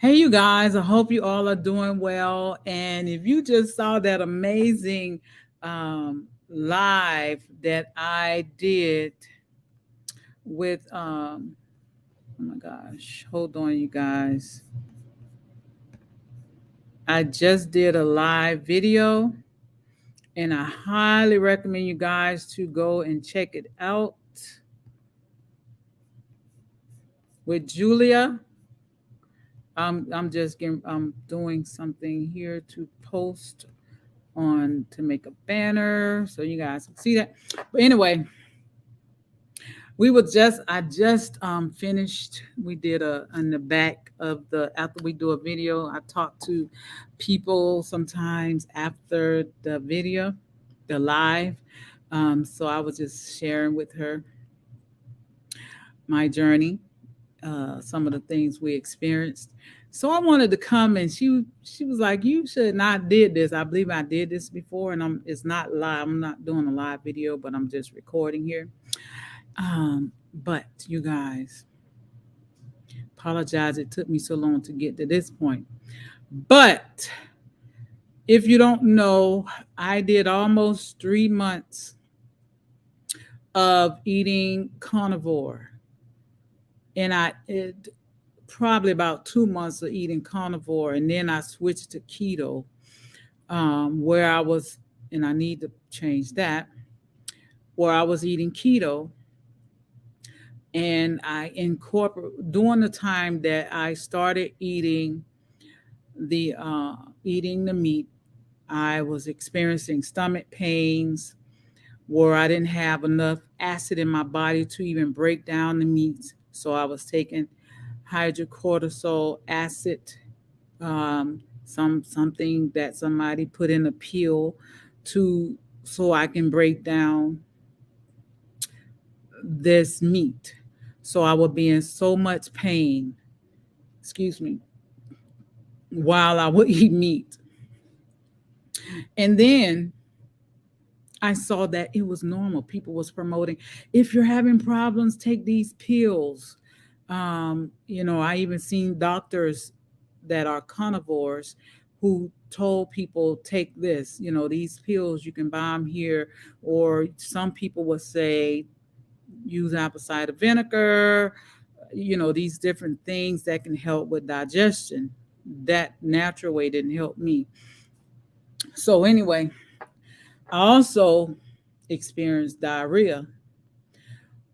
Hey, you guys, I hope you all are doing well. And if you just saw that amazing live that I did with, oh my gosh, hold on, you guys. I just did a live video and I highly recommend you guys to go and check it out with Julia. I'm doing something here to post on to make a banner so you guys can see that. But anyway, I just finished. We did a on the back of the after we do a video. I talk to people sometimes after the video, the live. So I was just sharing with her my journey, some of the things we experienced. So I wanted to come, and she was like, "You should not did this." I believe I did this before, and it's not live. I'm not doing a live video, but I'm just recording here. But you guys, apologize. It took me so long to get to this point. But if you don't know, I did almost 3 months of eating carnivore, and I it probably about 2 months of eating carnivore, and then I switched to keto, where I was, and I need to change that, where I was eating keto, and I incorporate during the time that I started eating the meat. I was experiencing stomach pains where I didn't have enough acid in my body to even break down the meats. So I was taking hydrocortisol acid, something that somebody put in a pill to so I can break down this meat. So I would be in so much pain, excuse me, while I would eat meat. And then I saw that it was normal. People was promoting, if you're having problems, take these pills. I even seen doctors that are carnivores who told people take this. These pills you can buy them here, or some people would say use apple cider vinegar. These different things that can help with digestion. That natural way didn't help me. So anyway, I also experienced diarrhea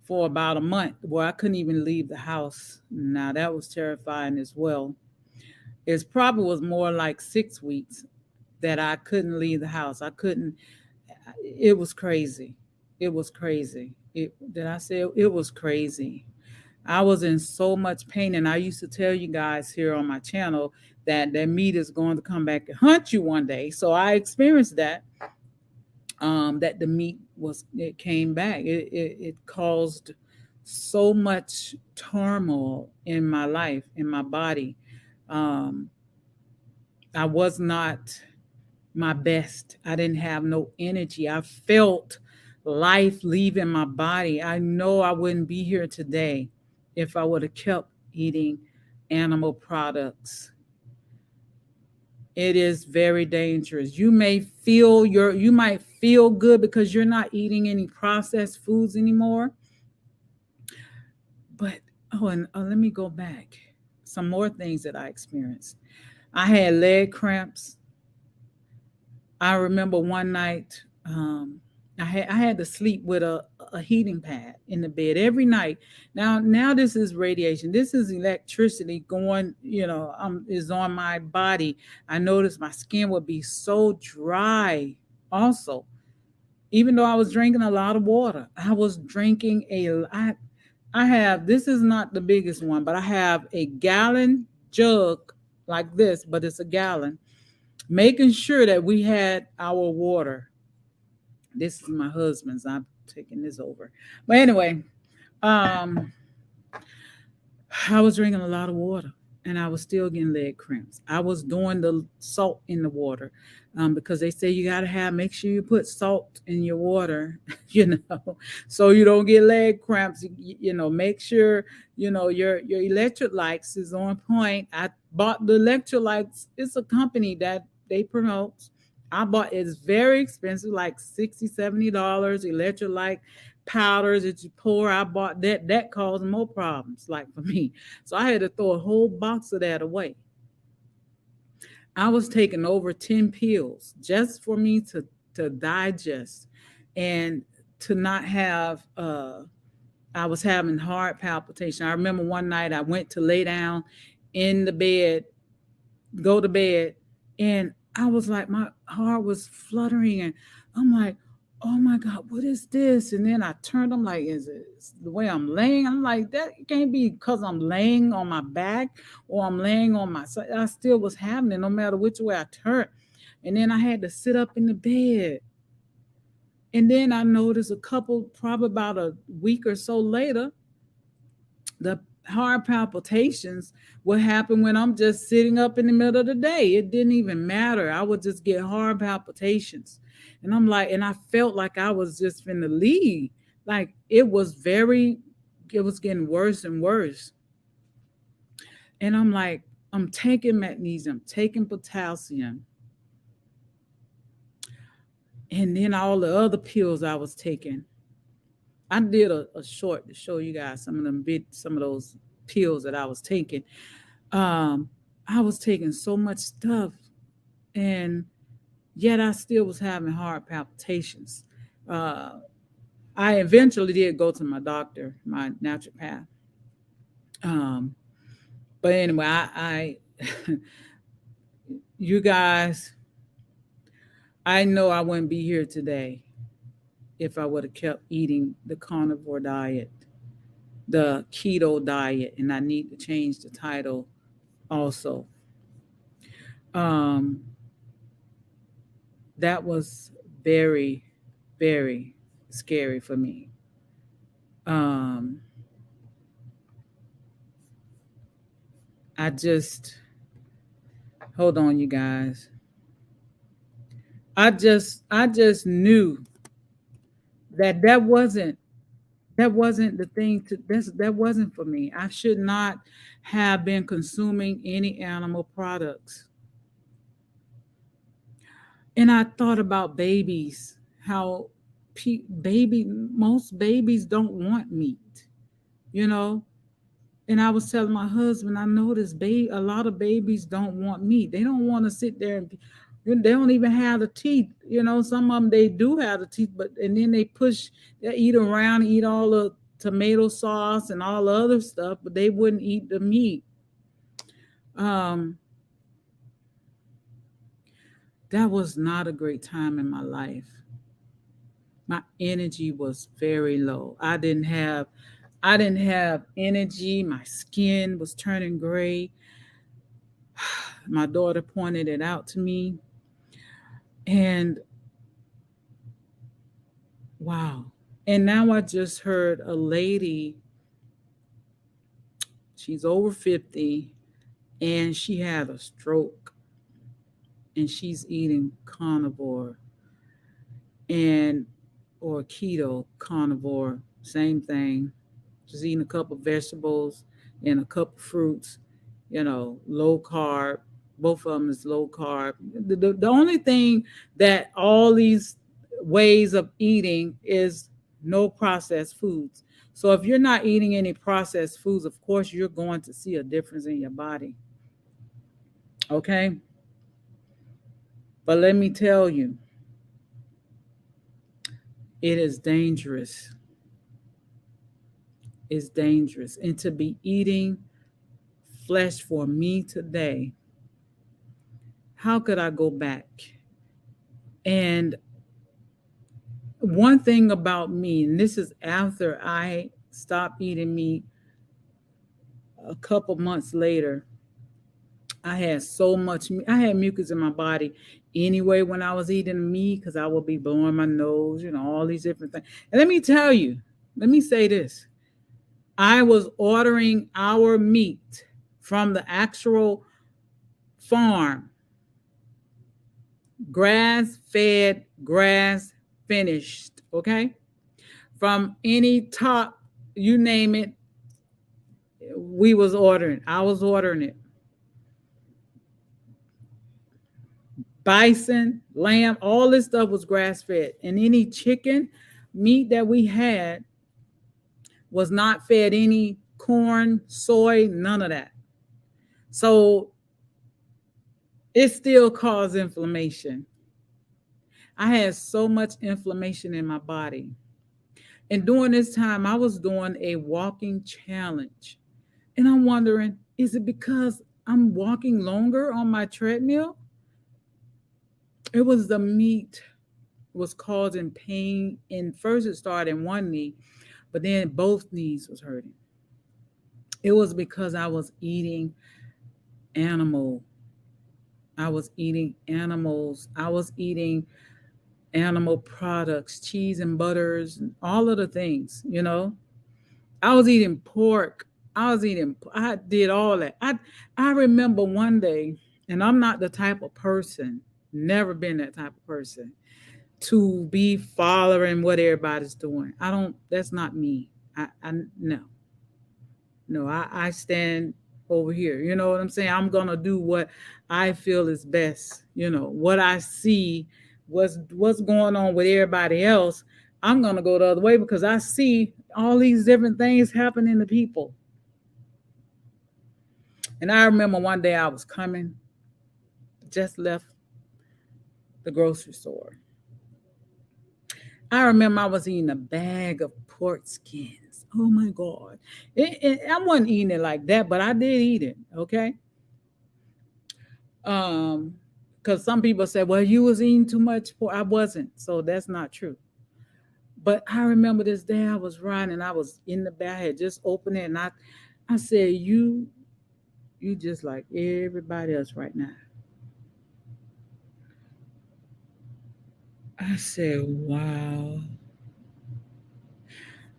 for about a month where I couldn't even leave the house. Now that was terrifying as well. It probably was more like 6 weeks that I couldn't leave the house. I couldn't. It was crazy. It was crazy. Did I say it was crazy? I was in so much pain, and I used to tell you guys here on my channel that meat is going to come back and hunt you one day. So I experienced that. That the meat it came back. It caused so much turmoil in my life, in my body. Um, I was not my best. I didn't have no energy. I felt life leaving my body. I know I wouldn't be here today if I would have kept eating animal products. It is very dangerous. You might feel good because you're not eating any processed foods anymore. But and let me go back. Some more things that I experienced. I had leg cramps. I remember one night, I had to sleep with a heating pad in the bed every night. Now this is radiation. This is electricity going. Is on my body. I noticed my skin would be so dry. Also, even though I was drinking a lot of water, I was drinking a. I have, this is not the biggest one, but I have a gallon jug like this, but it's a gallon, making sure that we had our water. This is my husband's. I'm taking this over. But anyway, um, I was drinking a lot of water. and I was still getting leg cramps. I was doing the salt in the water, because they say you got to make sure you put salt in your water, so you don't get leg cramps. Make sure your electrolytes is on point. I bought the electrolytes. It's a company that they promote. I bought it's very expensive, like $60-$70 electrolyte powders that you pour. I bought that caused more problems, like for me. So I had to throw a whole box of that away. I was taking over 10 pills just for me to digest and to not have I was having heart palpitation. I remember one night I went to lay down in the bed, go to bed, and I was like, my heart was fluttering, and I'm like, oh my God, what is this? And then I turned, I'm like, is it the way I'm laying? I'm like, that can't be because I'm laying on my back or I'm laying on my side. I still was having it no matter which way I turned. And then I had to sit up in the bed. And then I noticed probably about a week or so later, the heart palpitations would happen when I'm just sitting up in the middle of the day. It didn't even matter. I would just get heart palpitations. And I'm like, and I felt like I was just finna leave. Like it was getting worse and worse. And I'm like, I'm taking magnesium, taking potassium, and then all the other pills I was taking. I did a short to show you guys some of those pills that I was taking. Um, I was taking so much stuff, and yet I still was having heart palpitations. Uh, I eventually did go to my doctor, my naturopath. Um, but anyway, I you guys, I know I wouldn't be here today if I would have kept eating the carnivore diet, the keto diet, and I need to change the title also. Um, that was very, very scary for me. Um, I just hold on, you guys. I just knew that that wasn't the thing that wasn't for me. I should not have been consuming any animal products. And I thought about babies, how most babies don't want meat, you know. And I was telling my husband, I noticed a lot of babies don't want meat. They don't want to sit there and they don't even have the teeth. Some of them they do have the teeth, but and then they eat around, eat all the tomato sauce and all the other stuff, but they wouldn't eat the meat. Um, that was not a great time in my life. My energy was very low. I didn't have energy. My skin was turning gray. My daughter pointed it out to me. And wow. And now I just heard a lady, she's over 50, and she had a stroke, and she's eating carnivore and or keto carnivore, same thing. Just eating a cup of vegetables and a cup of fruits, low carb. Both of them is low carb. The only thing that all these ways of eating is no processed foods. So if you're not eating any processed foods, of course you're going to see a difference in your body. Okay? But let me tell you, it is dangerous. It's dangerous. And to be eating flesh for me today, how could I go back? And one thing about me, and this is after I stopped eating meat a couple months later, I had so much, I had mucus in my body anyway when I was eating meat because I would be blowing my nose, all these different things. And let me tell you, let me say this. I was ordering our meat from the actual farm, grass fed, grass finished, okay? From any top, you name it, we was ordering. I was ordering it. Bison, lamb, all this stuff was grass fed. And any chicken meat that we had was not fed any corn, soy, none of that. So it still caused inflammation. I had so much inflammation in my body. And during this time, I was doing a walking challenge. And I'm wondering, is it because I'm walking longer on my treadmill? It was the meat was causing pain. And first it started in one knee, but then both knees was hurting. It was because I was eating animal. I was eating animals. I was eating animal products, cheese and butters, and all of the things, you know. I was eating pork. I did all that. I remember one day, and I'm not the type of person, never been that type of person, to be following what everybody's doing. I don't, that's not me. I no. No, I stand over here. You know what I'm saying? I'm gonna do what I feel is best. You know, what I see, what's going on with everybody else. I'm gonna go the other way because I see all these different things happening to people. And I remember one day I was coming, just left the grocery store. I remember I was eating a bag of pork skins. Oh my God. I wasn't eating it like that, but I did eat it. Okay. Um, because some people say, well, you was eating too much pork. I wasn't. So that's not true. But I remember this day I was riding, I was in the back, I had just opened it, and I said, you just like everybody else right now. I said, wow.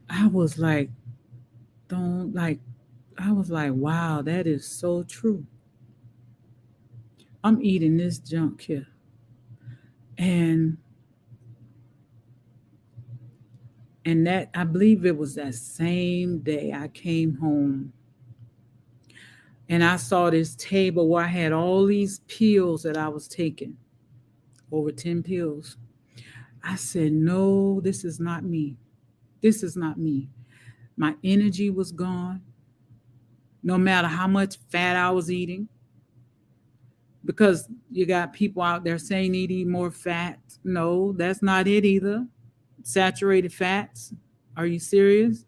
I was like, don't like, I was like, wow, that is so true. I'm eating this junk here. And that, I believe it was that same day I came home and I saw this table where I had all these pills that I was taking, over 10 pills. I said, no, this is not me. This is not me. My energy was gone, no matter how much fat I was eating, because you got people out there saying need to eat more fat. No, that's not it either. Saturated fats. Are you serious?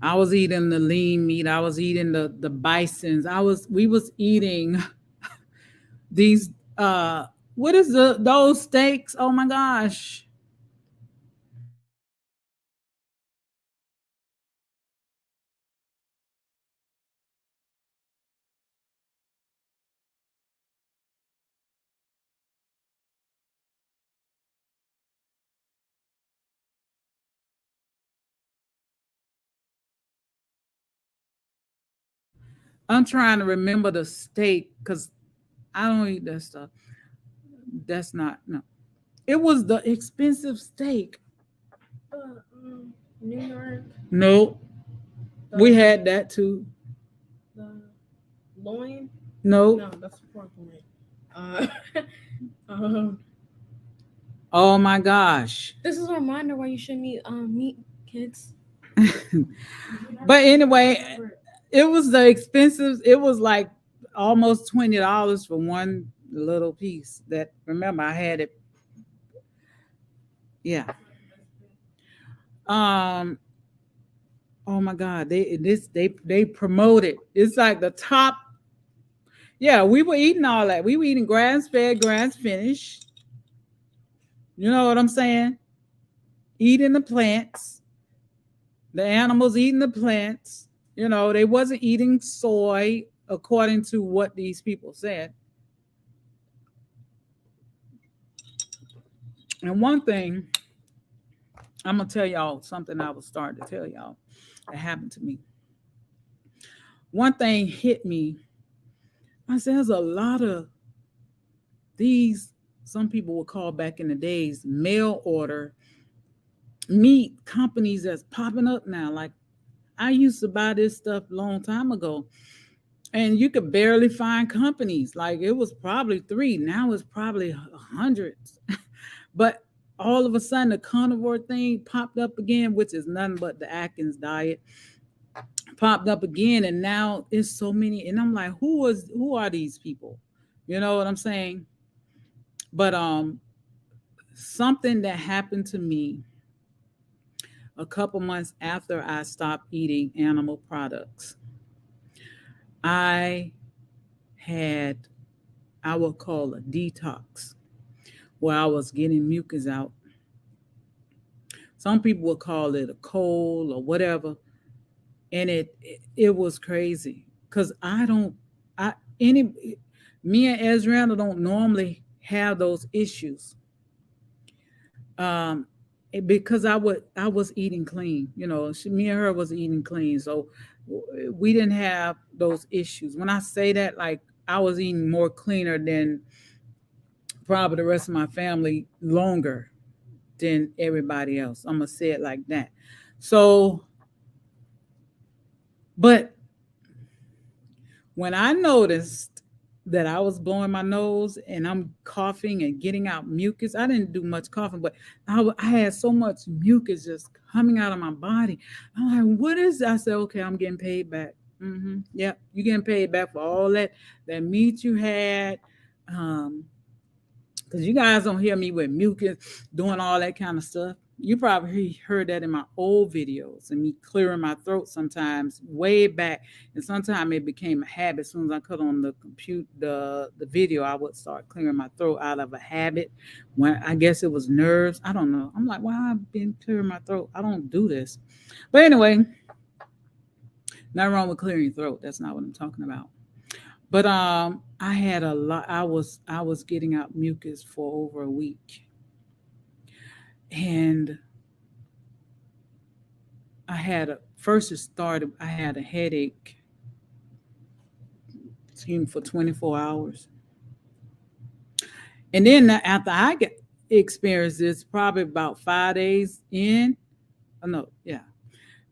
I was eating the lean meat. I was eating the bisons. We was eating these what is those steaks? Oh my gosh. I'm trying to remember the steak because I don't eat that stuff. That's not no. It was the expensive steak. New York. No, we had that too. The loin. No. No, that's pork loin. Uh, um, oh my gosh. This is a reminder why you shouldn't eat meat, kids. But anyway, it was the expensive. It was like almost $20 for one little piece. That remember I had it. Yeah. Um. Oh my God. They promote it. It's like the top. Yeah, we were eating all that. We were eating grass fed, grass finished. You know what I'm saying? Eating the plants. The animals eating the plants. You know, they wasn't eating soy according to what these people said. And one thing I'm gonna tell y'all something I was starting to tell y'all that happened to me. One thing hit me. I said, there's a lot of these, some people would call back in the days, mail order meat companies that's popping up now. Like I used to buy this stuff a long time ago, and you could barely find companies. Like it was probably three, now it's probably hundreds. But all of a sudden, the carnivore thing popped up again, which is nothing but the Atkins diet, popped up again, and now it's so many. And I'm like, who are these people? You know what I'm saying? But something that happened to me a couple months after I stopped eating animal products, I had, I would call a detox, where I was getting mucus out. Some people would call it a cold or whatever, and it was crazy because I don't, I any me and Ezrana don't normally have those issues. Um, because I was eating clean, me and her was eating clean, so we didn't have those issues. When I say that, like I was eating more cleaner than probably the rest of my family, longer than everybody else. I'm gonna say it like that. So, but when I noticed that I was blowing my nose and I'm coughing and getting out mucus, I didn't do much coughing, but I had so much mucus just coming out of my body. I'm like, what is that? I said, okay, I'm getting paid back. Yep, you're getting paid back for all that meat you had. Um, because you guys don't hear me with mucus doing all that kind of stuff. You probably heard that in my old videos and me clearing my throat sometimes way back. And sometimes it became a habit. As soon as I cut on the compute the video, I would start clearing my throat out of a habit. When I guess it was nerves. I don't know. I'm like, why I've been clearing my throat? I don't do this. But anyway, nothing wrong with clearing your throat. That's not what I'm talking about. But I had a lot. I was getting out mucus for over a week, and I had a first it started. I had a headache, for 24 hours, and then after I get experienced this, probably about 5 days in. Oh no, yeah,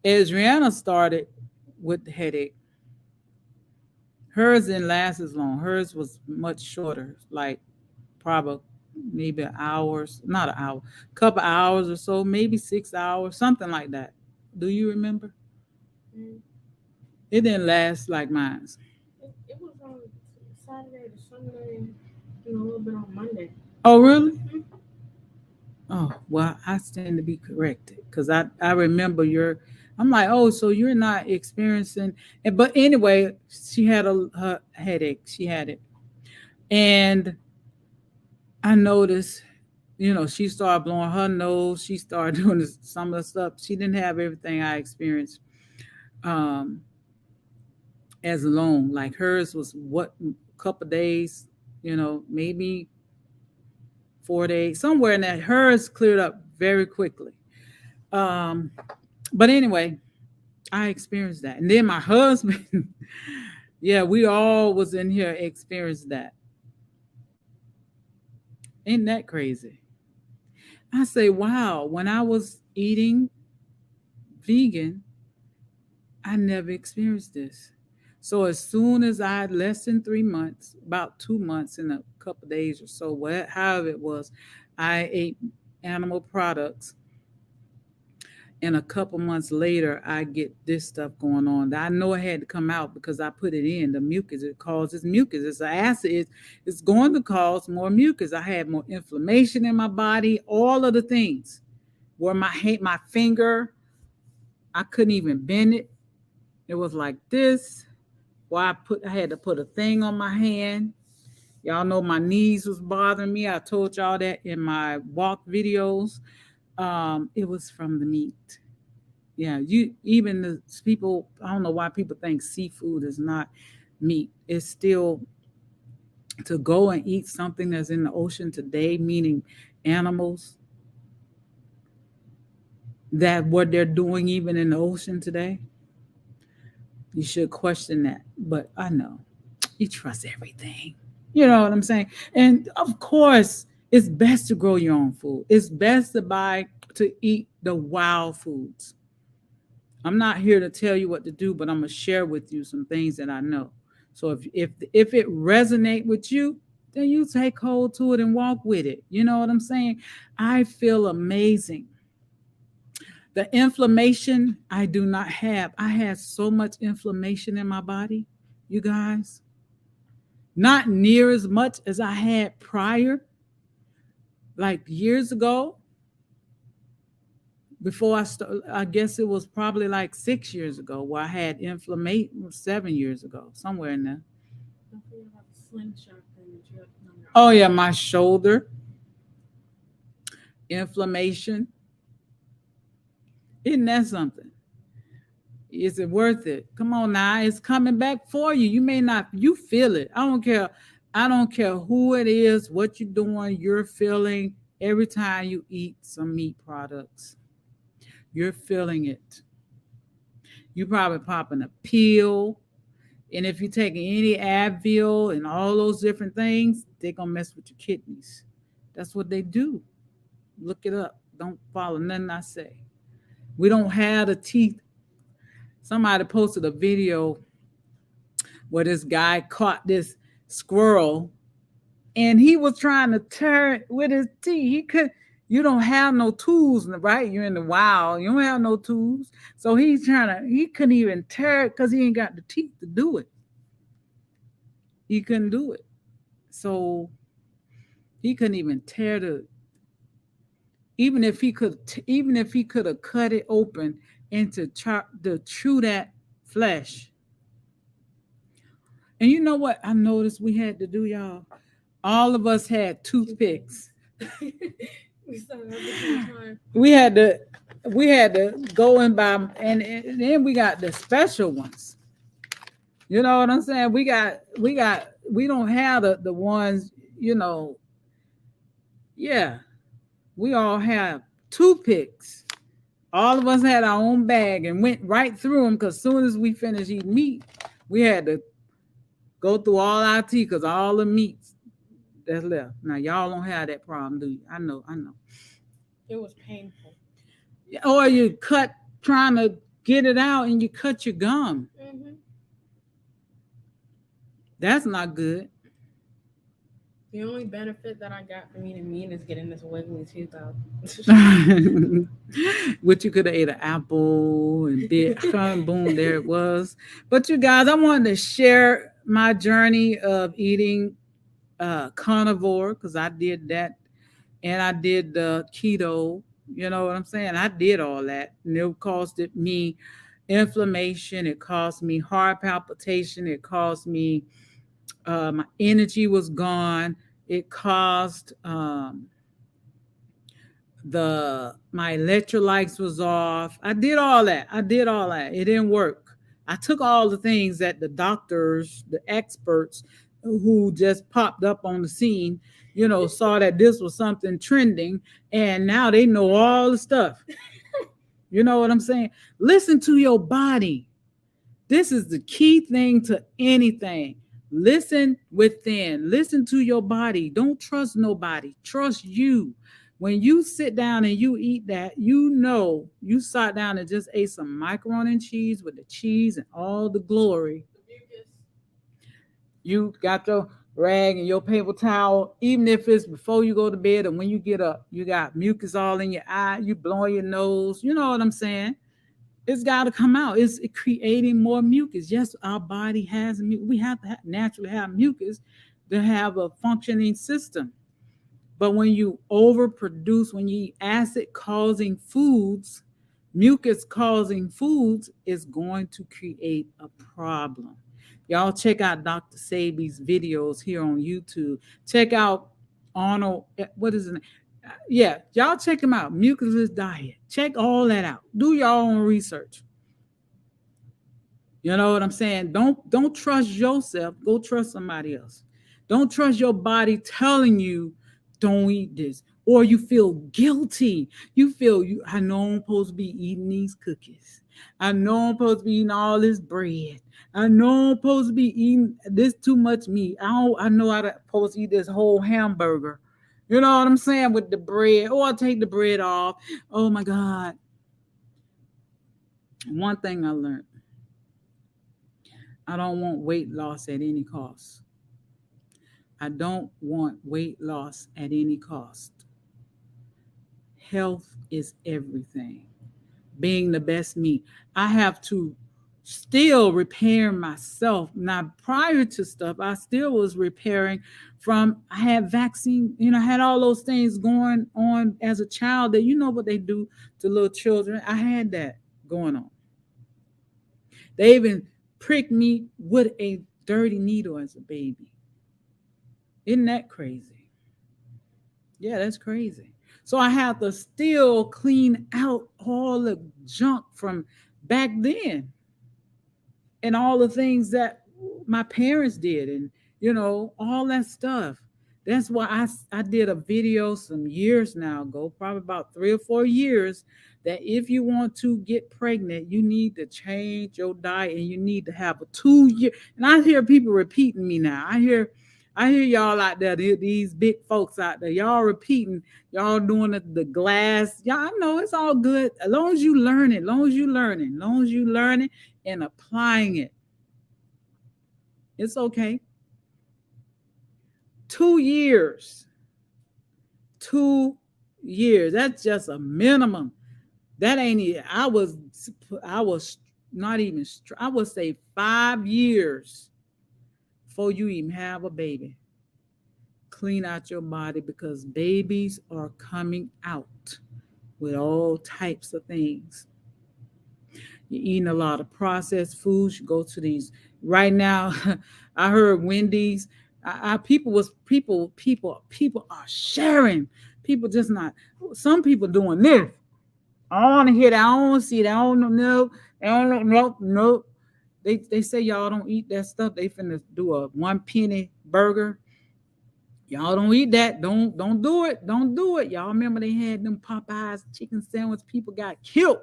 Adriana started with the headache. Hers didn't last as long. Hers was much shorter, like probably maybe hours, not an hour, couple hours or so, maybe 6 hours, something like that. Do you remember? Mm. It didn't last like mine. It was on Saturday to Sunday, and a little bit on Monday. Oh, really? Mm-hmm. Oh, well, I stand to be corrected because I remember your. I'm like, oh, so you're not experiencing. But anyway, she had her headache. She had it, and I noticed, she started blowing her nose. She started doing some of the stuff. She didn't have everything I experienced um, as alone. Like hers was what, a couple days, maybe 4 days, somewhere in that. Hers cleared up very quickly. Um, but anyway, I experienced that, and then my husband, yeah, we all was in here experienced that. Ain't that crazy? I say, wow. When I was eating vegan, I never experienced this. So as soon as I had less than 3 months, about 2 months and a couple of days or so, however it was, I ate animal products. And a couple months later, I get this stuff going on. I know it had to come out because I put it in the mucus. It causes mucus. It's an acid. It's going to cause more mucus. I had more inflammation in my body. All of the things. Where my finger, I couldn't even bend it. It was like this. Why I had to put a thing on my hand. Y'all know my knees was bothering me. I told y'all that in my walk videos. It was from the meat. Yeah, you even the people. I don't know why people think seafood is not meat. It's still, to go and eat something that's in the ocean today, meaning animals. that what they're doing even in the ocean today, you should question that. But I know you trust everything. You know what I'm saying? And of course, it's best to grow your own food. It's best to eat the wild foods. I'm not here to tell you what to do, but I'm gonna share with you some things that I know. So if it resonate with you, then you take hold to it and walk with it. You know what I'm saying? I feel amazing. The inflammation I do not have. I had so much inflammation in my body, you guys. Not near as much as I had prior, like years ago. Before I guess it was probably like 6 years ago where I had inflammation. 7 years ago, somewhere in there. Don't forget about the slingshot thing that you have on your Oh arm. yeah, my shoulder inflammation. Isn't that something? Is it worth it? Come on now, it's coming back for you. You may not, you feel it. I don't care. I don't care who it is, what you're doing, you're feeling every time you eat some meat products. You're feeling it. You probably popping a pill. And if you're taking any Advil and all those different things, they're gonna mess with your kidneys. That's what they do. Look it up. Don't follow nothing I say. We don't have the teeth. Somebody posted a video where this guy caught this squirrel and he was trying to tear it with his teeth. He could. You don't have no tools, right? You're in the wild. You don't have no tools. So he's trying to. He couldn't even tear it because he ain't got the teeth to do it. He couldn't do it. So he couldn't even tear the. Even if he could have cut it open and to chew that flesh. And you know what I noticed we had to do, y'all? All of us had toothpicks. We started at the same time. We had to go and buy, and then we got the special ones. You know what I'm saying? We don't have the ones, you know. Yeah, we all have toothpicks. All of us had our own bag and went right through them because as soon as we finished eating meat, we had to go through all our teeth because all the meats that's left. Now y'all don't have that problem, do you? I know, I know. It was painful. Or you cut trying to get it out and you cut your gum. Mm-hmm. That's not good. The only benefit that I got from eating meat is getting this wiggly tooth out. Which you could have ate an apple and bit, boom, there it was. But you guys, I wanted to share my journey of eating carnivore because I did that, and I did the keto. You know what I'm saying? I did all that, and it caused me inflammation. It caused me heart palpitation. It caused me my energy was gone. It caused the my electrolytes was off. I did all that. I did all that. It didn't work. I took all the things that the doctors, the experts who just popped up on the scene, you know, saw that this was something trending, and now they know all the stuff. You know what I'm saying? Listen to your body. This is the key thing to anything. Listen within. Listen to your body. Don't trust nobody. Trust you. When you sit down and you eat that, you know you sat down and just ate some macaroni and cheese with the cheese and all the glory. You got your rag and your paper towel, even if it's before you go to bed and when you get up, you got mucus all in your eye, you blowing your nose. You know what I'm saying? It's got to come out. It's creating more mucus. Yes, our body has we have to naturally have mucus to have a functioning system. But when you overproduce, when you eat acid causing foods, mucus causing foods is going to create a problem. Y'all check out Dr. Sabi's videos here on YouTube. Check out Arnold, what is it? Yeah, y'all check him out. Mucusless diet. Check all that out. Do your own research. You know what I'm saying? Don't trust yourself. Go trust somebody else. Don't trust your body telling you don't eat this. or you feel guilty. You feel I know I'm supposed to be eating these cookies. I know I'm supposed to be eating all this bread. I know I'm supposed to be eating this too much meat. I know I'm supposed to eat this whole hamburger. You know what I'm saying with the bread. Or I take the bread off. Oh my God. One thing I learned. I don't want weight loss at any cost. I don't want weight loss at any cost. Health is everything. Being the best me. I have to still repair myself. Now, prior to stuff, I still was repairing from, I had vaccine, I had all those things going on as a child that what they do to little children. I had that going on. They even pricked me with a dirty needle as a baby. Isn't that crazy? Yeah, that's crazy. So I have to still clean out all the junk from back then and all the things that my parents did and all that stuff. That's why I did a video some years now ago, probably about 3 or 4 years, that if you want to get pregnant, you need to change your diet and you need to have a 2 year. And I hear people repeating me now. I hear y'all out there, these big folks out there, y'all repeating, y'all doing the glass. Y'all, I know it's all good as long as you learn it, long as you learn it and applying it. It's okay. 2 years, 2 years. That's just a minimum. That ain't it. I was not even. I would say 5 years before you even have a baby. Clean out your body because babies are coming out with all types of things. You're eating a lot of processed foods. You go to these right now. I heard Wendy's. People are sharing. People just not. Some people doing this. I don't want to hear that. I don't want to see that. I don't know. I don't know. Nope. Nope. They say y'all don't eat that stuff. They finna do a 1 penny burger. Y'all don't eat that. Don't do it. Don't do it. Y'all remember they had them Popeyes chicken sandwich. People got killed.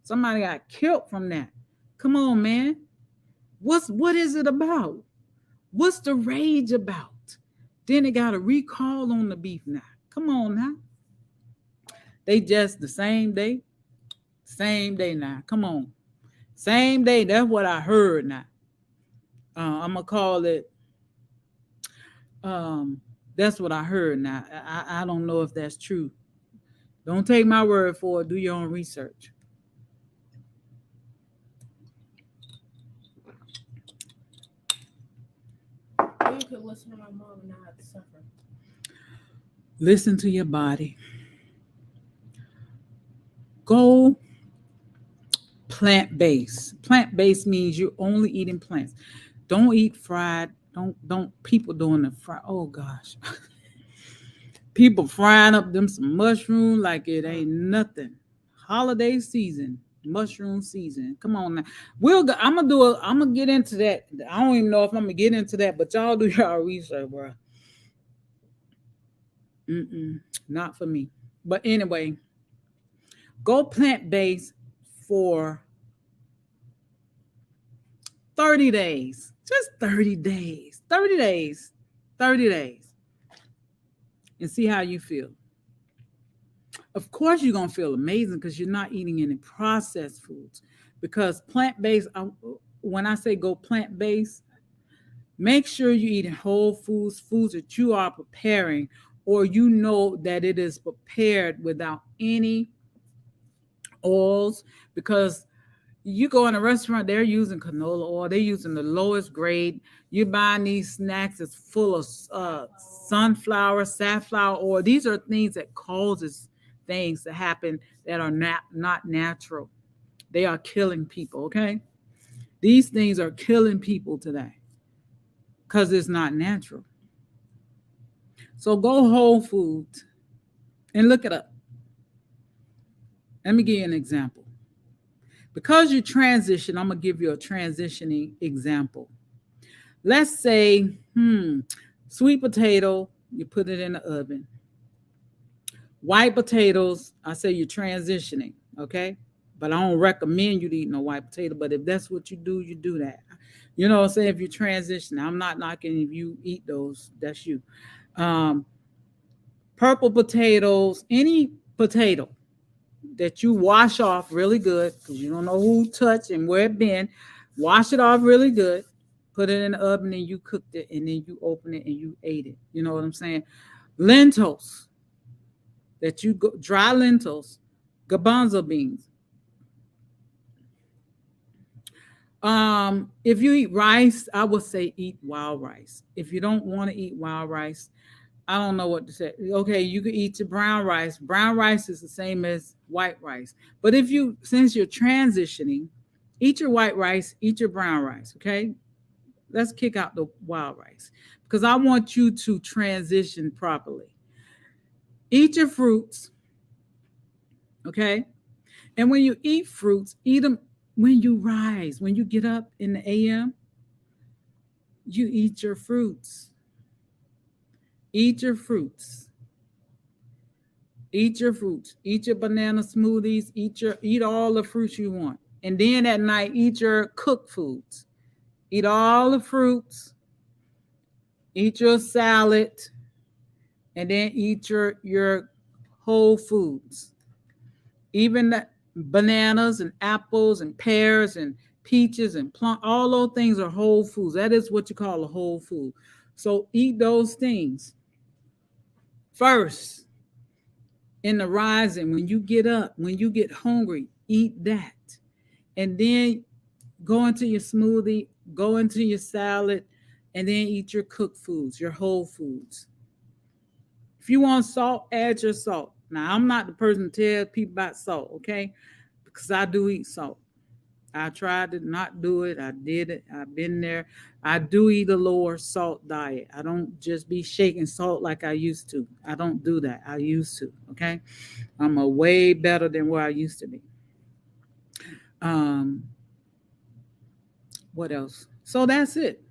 Somebody got killed from that. Come on, man. What is it about? What's the rage about? Then they got a recall on the beef now. Come on now. They just the same day now. Come on. Same day. That's what I heard now. I'm gonna call it. That's what I heard now. I don't know if that's true. Don't take my word for it. Do your own research. Or you could listen to my mom and not have to suffer. Listen to your body. Go plant based. Plant based means you're only eating plants. Don't eat fried. Don't people doing the fry. Oh gosh. People frying up them some mushroom like it ain't nothing. Holiday season, mushroom season. Come on now. I'm gonna get into that. I don't even know if I'm gonna get into that, but y'all do y'all research, bro. Not for me. But anyway, go plant based for 30 days. Just 30 days. 30 days. 30 days. And see how you feel. Of course, you're going to feel amazing because you're not eating any processed foods. Because plant based, when I say go plant based, make sure you're eating whole foods, foods that you are preparing, or you know that it is prepared without any oils. Because you go in a restaurant, they're using canola oil, they're using the lowest grade. You're buying these snacks that's full of sunflower, safflower oil. These are things that causes things to happen that are not natural. They are killing people, okay? These things are killing people today because it's not natural. So go whole foods and look it up. Let me give you an example. Because you transition, I'm going to give you a transitioning example. Let's say, sweet potato, you put it in the oven. White potatoes, I say you're transitioning, okay? But I don't recommend you to eat no white potato. But if that's what you do that. You know what I'm saying? If you transition, I'm not knocking if you eat those, that's you. Um, Purple potatoes, any potato that you wash off really good, because you don't know who touched and where it been. Wash it off really good. Put it in the oven and you cooked it, and then you open it and you ate it. You know what I'm saying? Lentils that you go, dry lentils, garbanzo beans. If you eat rice, I would say eat wild rice. If you don't want to eat wild rice, I don't know what to say. Okay, you can eat your brown rice. Brown rice is the same as white rice. But if you, since you're transitioning, eat your white rice, eat your brown rice. Okay, let's kick out the wild rice because I want you to transition properly. Eat your fruits. Okay, and when you eat fruits, eat them when you rise. When you get up in the AM, you eat your fruits. Eat your fruits. Eat your fruits. Eat your banana smoothies. Eat all the fruits you want. And then at night, eat your cooked foods. Eat all the fruits. Eat your salad, and then eat your whole foods. Even the bananas and apples and pears and peaches and plum. All those things are whole foods. That is what you call a whole food. So eat those things first in the rising. When you get up, when you get hungry, eat that. And then go into your smoothie, go into your salad, and then eat your cooked foods, your whole foods. If you want salt, add your salt. Now, I'm not the person to tell people about salt, okay? Because I do eat salt. I tried to not do it. I did it. I've been there. I do eat a lower salt diet. I don't just be shaking salt like I used to. I don't do that. I used to, okay? I'm a way better than where I used to be. Um, what else? So that's it.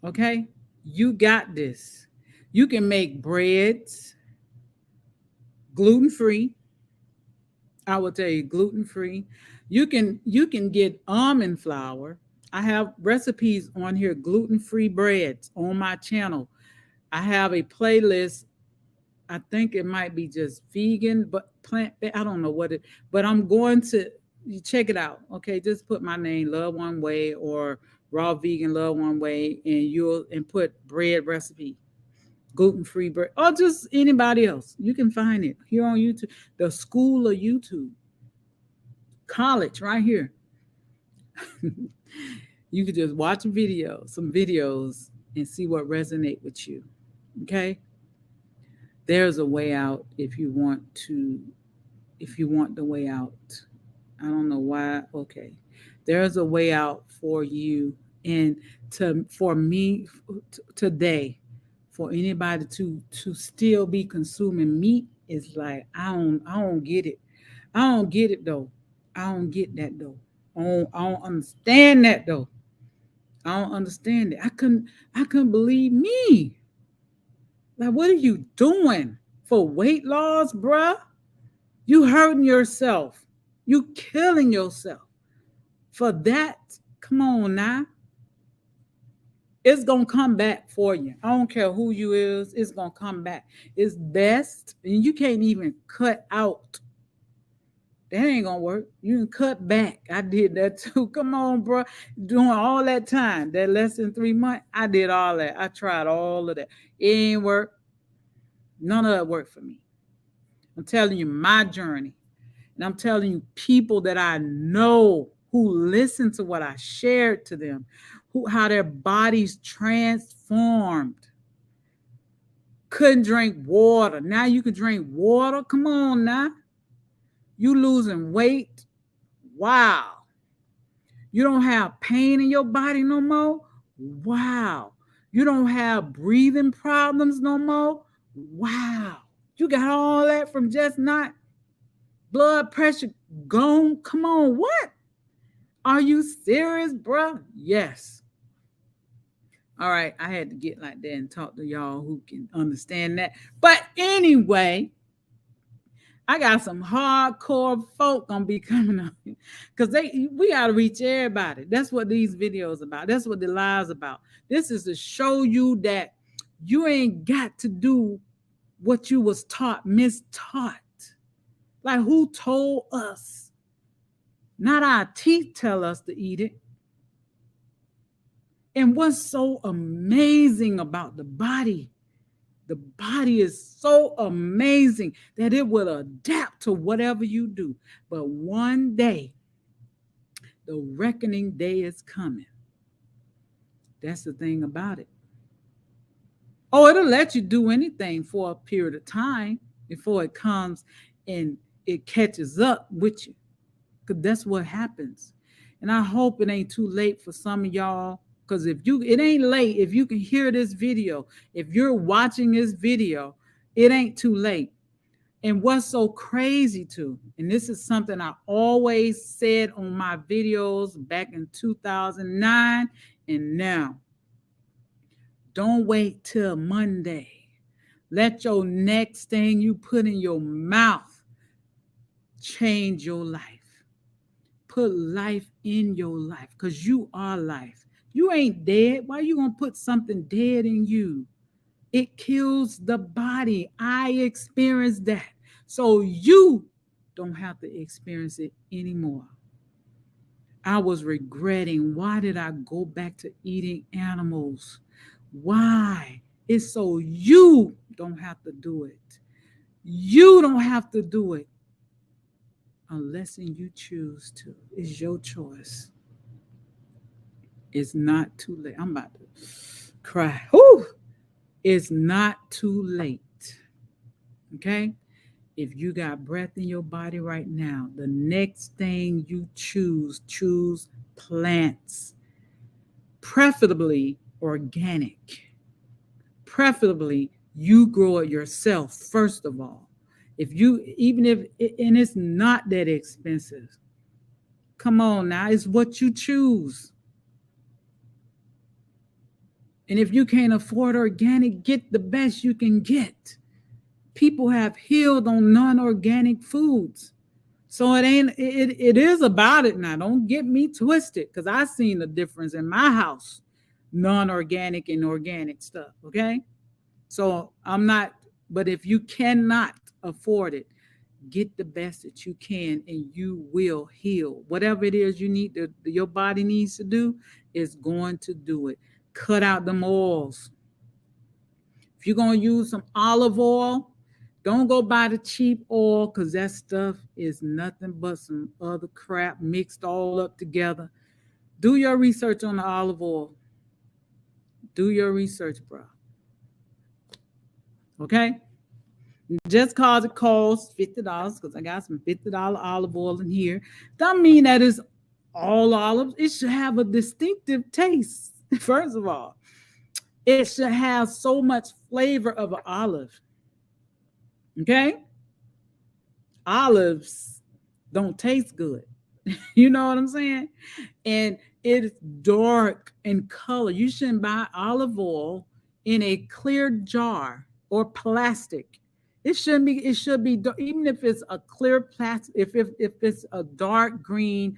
Okay? You got this. You can make breads gluten free. I will tell you gluten free. You can get almond flour. I have recipes on here gluten free breads on my channel. I have a playlist. I think it might be just vegan, but plant. I don't know what it. But I'm going to you check it out. Okay, just put my name, Love One Way, or Raw Vegan Love One Way, and you'll and put bread recipe, gluten free bread, or just anybody else. You can find it here on YouTube. The School of YouTube, college, right here. You could just watch a video, some videos, and see what resonate with you. Okay, there's a way out if you want to. If you want the way out, I don't know why. Okay, there's a way out for you, and to for me today, for anybody to still be consuming meat is like I don't get it. I don't get it though. I don't get that though. I don't understand that though. I don't understand it. I couldn't believe me. Like, what are you doing for weight loss, bruh? You hurting yourself. You killing yourself for that. Come on now. It's gonna come back for you. I don't care who you is, it's gonna come back. It's best, and you can't even cut out. That ain't gonna work. You can cut back. I did that too. Come on, bro. Doing all that time, that less than 3 months, I did all that. I tried all of that. It ain't work. None of that worked for me. I'm telling you my journey. And I'm telling you, people that I know who listen to what I shared to them, who how their bodies transformed. Couldn't drink water. Now you can drink water. Come on now. You losing weight. Wow. You don't have pain in your body no more. Wow. You don't have breathing problems no more. Wow. You got all that from just not blood pressure gone. Come on. What? Are you serious, bro? Yes. All right. I had to get like that and talk to y'all who can understand that. But anyway, I got some hardcore folk gonna be coming up because we gotta reach everybody. That's what these videos about. That's what the lives about. This is to show you that you ain't got to do what you was taught, mistaught. Like who told us? Not our teeth tell us to eat it. And what's so amazing about the body is so amazing that it will adapt to whatever you do. But one day, the reckoning day is coming. That's the thing about it. Oh, it'll let you do anything for a period of time before it comes and it catches up with you. Because that's what happens. And I hope it ain't too late for some of y'all. Because it ain't late. If you can hear this video, if you're watching this video, it ain't too late. And what's so crazy too, and this is something I always said on my videos back in 2009 and now, don't wait till Monday. Let your next thing you put in your mouth change your life. Put life in your life because you are life. You ain't dead. Why you gonna put something dead in you? It kills the body. I experienced that. So you don't have to experience it anymore. I was regretting, why did I go back to eating animals? Why? It's so you don't have to do it. You don't have to do it unless you choose to. It's your choice. It's not too late. I'm about to cry. Whew. It's not too late. Okay? If you got breath in your body right now, the next thing you choose plants, preferably organic. Preferably, you grow it yourself, first of all. If you, even if, and it's not that expensive. Come on now, it's what you choose. And if you can't afford organic, get the best you can get. People have healed on non-organic foods. So it is about it now. Don't get me twisted, because I seen the difference in my house, non-organic and organic stuff. Okay. So I'm not, but if you cannot afford it, get the best that you can and you will heal. Whatever it is you need to, your body needs to do, is going to do it. Cut out them oils. If you're going to use some olive oil, don't go buy the cheap oil, because that stuff is nothing but some other crap mixed all up together. Do your research on the olive oil. Do your research, bro. Okay? Just cause it costs $50, because I got some $50 olive oil in here, doesn't mean that it's all olives. It should have a distinctive taste. First of all, it should have so much flavor of an olive. Okay? Olives don't taste good. You know what I'm saying? And it's dark in color. You shouldn't buy olive oil in a clear jar or plastic. It shouldn't be. It should be, even if it's a clear plastic. If it's a dark green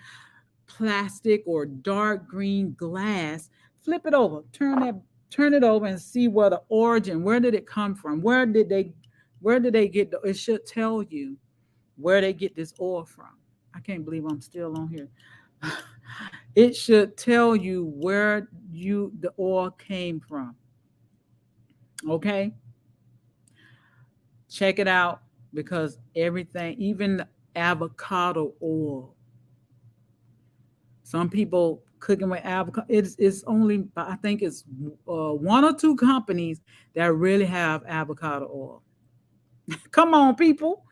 plastic or dark green glass, flip it over. Turn it over and see where the origin. Where did it come from? Where did they get? It should tell you where they get this oil from. I can't believe I'm still on here. It should tell you where the oil came from. Okay? Check it out, because everything, even the avocado oil. Some people cooking with avocado. It's only, I think it's one or two companies that really have avocado oil. Come on, people.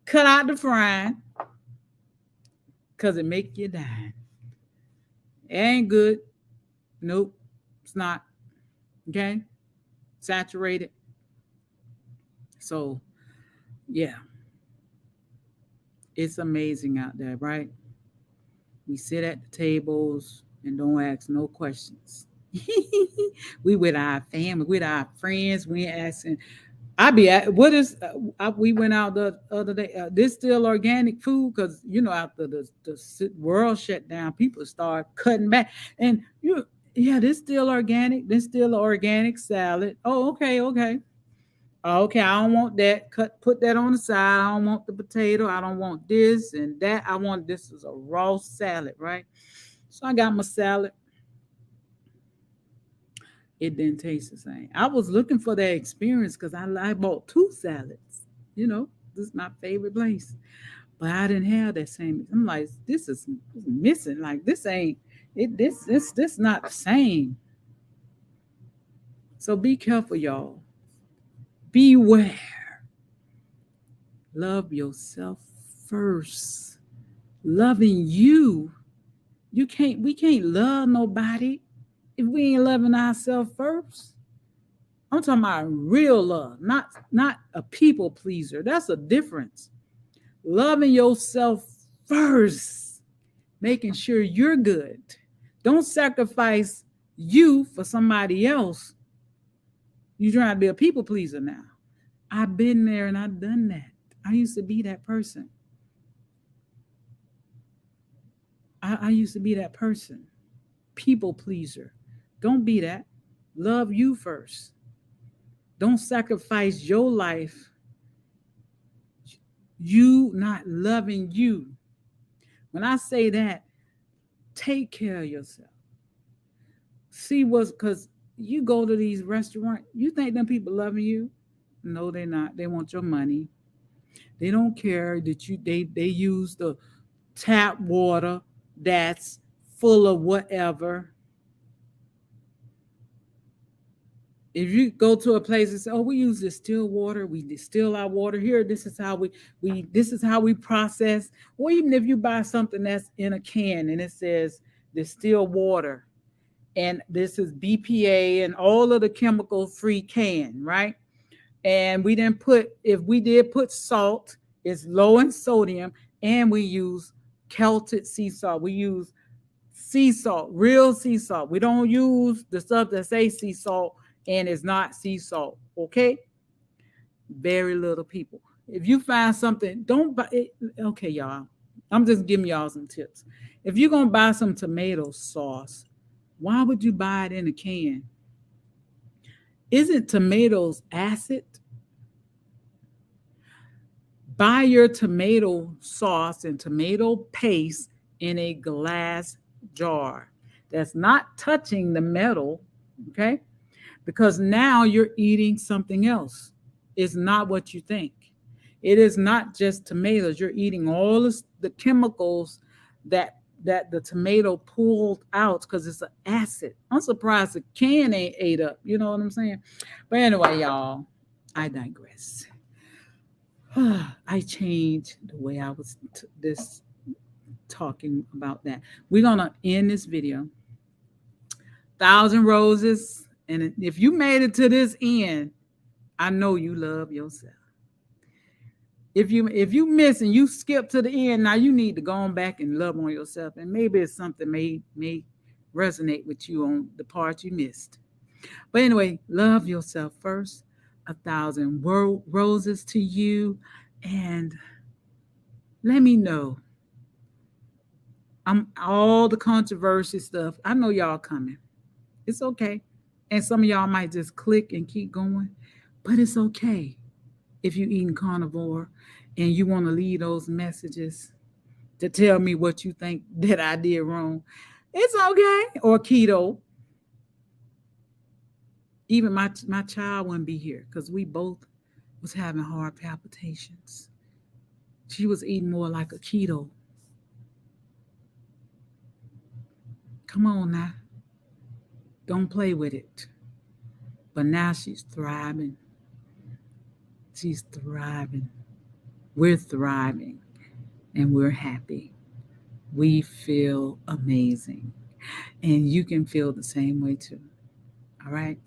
Cut out the frying, because it make you die. It ain't good. Nope, it's not. Okay? Saturated. So, yeah, it's amazing out there, right? We sit at the tables and don't ask no questions. We with our family, with our friends, we ain't asking I be at what is we went out the other day. This still organic food because after the world shut down, people start cutting back. And yeah, this still organic. This still organic salad. Oh, okay, okay. Okay, I don't want that. Put that on the side. I don't want the potato. I don't want this and that. I want this as a raw salad, right? So I got my salad. It didn't taste the same. I was looking for that experience because I bought two salads. This is my favorite place, but I didn't have that same. I'm like, this is missing. Like this ain't it. This not the same. So be careful, y'all. Beware. Love yourself first. Loving you. We can't love nobody if we ain't loving ourselves first. I'm talking about real love, not a people pleaser. That's a difference. Loving yourself first, making sure you're good. Don't sacrifice you for somebody else. You trying to be a people pleaser now. I've been there and I've done that. I used to be that person. I used to be that person. People pleaser. Don't be that. Love you first. Don't sacrifice your life. You not loving you. When I say that, take care of yourself. See what's because you go to these restaurants, you think them people loving you? No, they're not. They want your money. They don't care that they use the tap water that's full of whatever. If you go to a place and say, "Oh, we use distilled water. We distill our water here. This is how we process." Or even if you buy something that's in a can and it says distilled water, and this is BPA and all of the chemical free can, right? And we didn't put if we did put salt, it's low in sodium, and we use Celtic sea salt. We use sea salt, real sea salt. We don't use the stuff that say sea salt and it's not sea salt. Okay, very little people. If you find something, don't buy it. Okay, y'all. I'm just giving y'all some tips. If you're gonna buy some tomato sauce, why would you buy it in a can? Isn't tomatoes acid? Buy your tomato sauce and tomato paste in a glass jar that's not touching the metal, okay? Because now you're eating something else. It's not what you think. It is not just tomatoes. You're eating all the chemicals that the tomato pulled out because it's an acid. I'm surprised the can ain't ate up. You know what I'm saying? But anyway, y'all, I digress. I changed the way I was this talking about that. We're gonna end this video. Thousand roses, and if you made it to this end, I know you love yourself. If you miss and you skip to the end, now you need to go on back and love on yourself, and maybe it's something may resonate with you on the part you missed. But anyway, love yourself first. A thousand roses to you, and let me know. I'm all the controversy stuff. I know y'all coming. It's okay. And some of y'all might just click and keep going, but it's okay if you're eating carnivore and you want to leave those messages to tell me what you think that I did wrong. It's okay. Or keto. Even my child wouldn't be here because we both was having heart palpitations. She was eating more like a keto. Come on now. Don't play with it. But now she's thriving. She's thriving. We're thriving and we're happy. We feel amazing. And you can feel the same way too. All right.